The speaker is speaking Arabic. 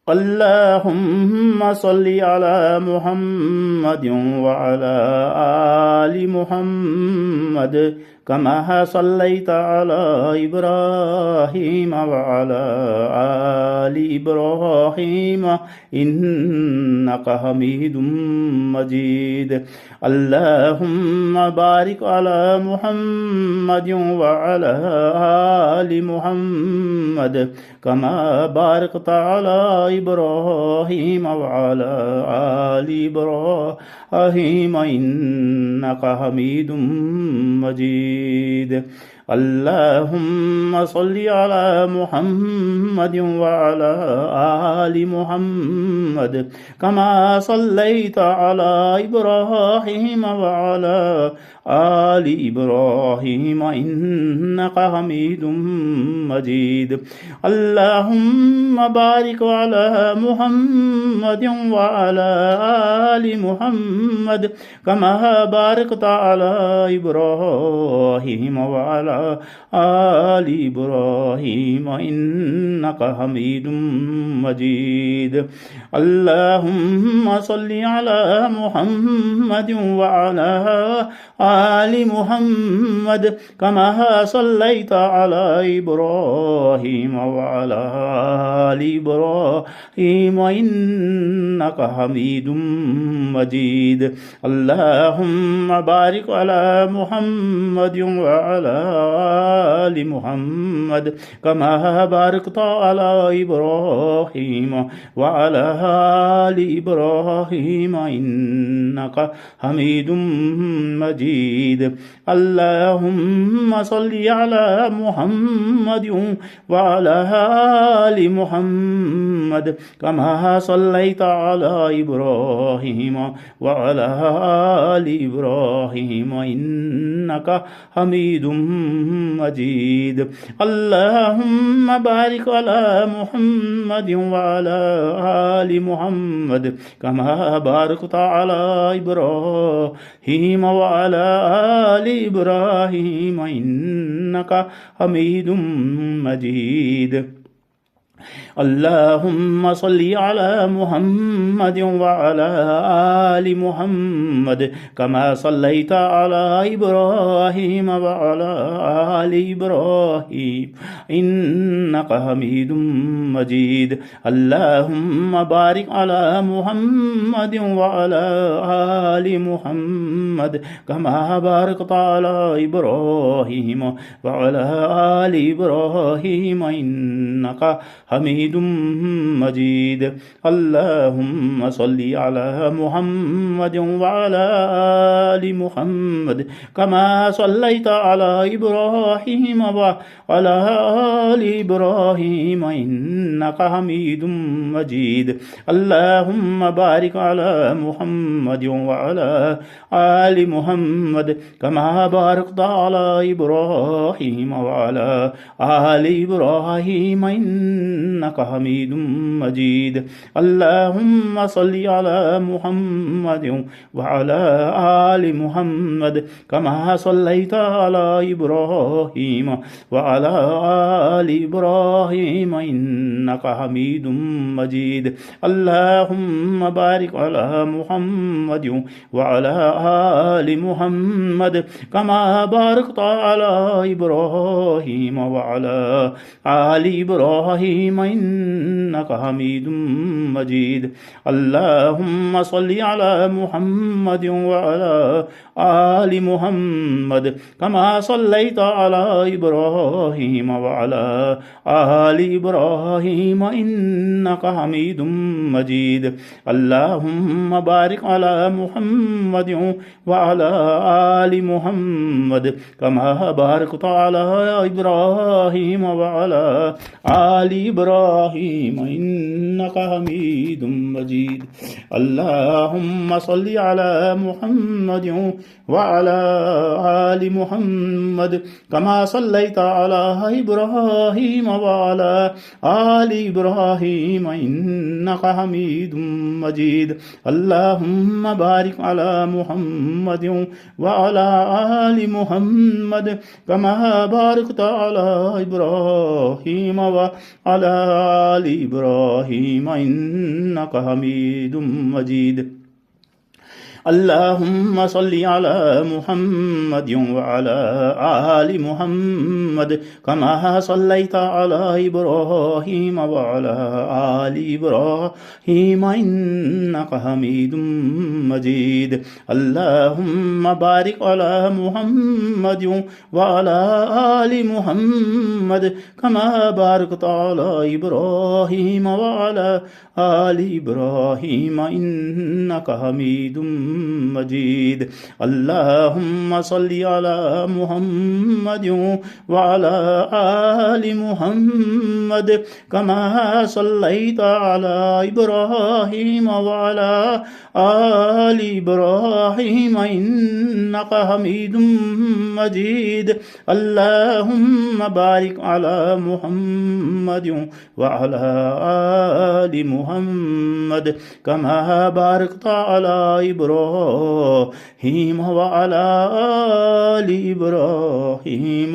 اللهم صل على محمد وعلى آل محمد كما صليت على إبراهيم وعلى آل إبراهيم إنك حميد مجيد. اللهم بارك على محمد وعلى آل محمد كما باركت على إبراهيم وعلى آل إبراهيم إنك حميد مجيد. اللهم صل على محمد وعلى آل محمد كما صليت على إبراهيم وعلى آل إبراهيم إنك حميد مجيد. اللهم بارك على محمد وعلى آل محمد كما باركت على إبراهيم وعلى آل إبراهيم إنك حميد مجيد. اللهم صل على محمد وعلى آل محمد كما صليت على إبراهيم وعلى آل إبراهيم إنك حميد مجيد. اللهم بارك على محمد وعلى آل محمد كما باركت على إبراهيم وعلى آل إبراهيم إنك حميد مجيد. اللهم صل على محمد وعلى آل محمد كما صليت على إبراهيم وعلى آل إبراهيم إنك حميد مجيد. اللهم بارك على محمد وعلى آل محمد كما باركت على إبراهيم وعلى آل إبراهيم إنك حميد مجيد. اللهم صل على محمد وعلى آل محمد كما صليت على إبراهيم وعلى آل إبراهيم إنك حميد مجيد. اللهم بارك على محمد وعلى آل محمد كما باركت على إبراهيم وعلى آل إبراهيم إنك حميد مجيد. اللهم صل على محمد وعلى آل محمد كما صليت على إبراهيم وعلى آل إبراهيم إنك حميد مجيد. اللهم بارك على محمد وعلى آل محمد كما باركت على إبراهيم وعلى آل إبراهيم إنك حميد مجيد. اللهم صل على محمد وعلى آل محمد كما صليت على إبراهيم وعلى آل إبراهيم إنك حميد مجيد. اللهم بارك على محمد وعلى آل محمد كما باركت على إبراهيم وعلى آل إبراهيم إنك حميد مجيد. اللهم صل على محمد وعلى آل محمد كما صليت على إبراهيم وعلى آل إبراهيم إنك حميد مجيد. اللهم بارك على محمد وعلى آل محمد كما باركت على إبراهيم وعلى آل إبراهيم إنك حميد مجيد. اللهم صل على محمد وعلى آل محمد كما صليت على إبراهيم وعلى آل إبراهيم إنك حميد مجيد. اللهم بارك على محمد وعلى آل محمد كما باركت على إبراهيم وعلى وعلى آل إبراهيم إنك حميد مجيد. اللهم صل على محمد وعلى آل محمد كما صليت على إبراهيم وعلى آل إبراهيم إنك حميد مجيد. اللهم بارك على محمد وعلى آل محمد كما باركت على إبراهيم وعلى آل إبراهيم إنك حميد مجيد. اللهم صل على محمد وعلى آل محمد كما صليت على إبراهيم وعلى آل إبراهيم إنك حميد مجيد. اللهم بارك على محمد وعلى آل محمد كما باركت على إبراهيم وعلى آل إبراهيم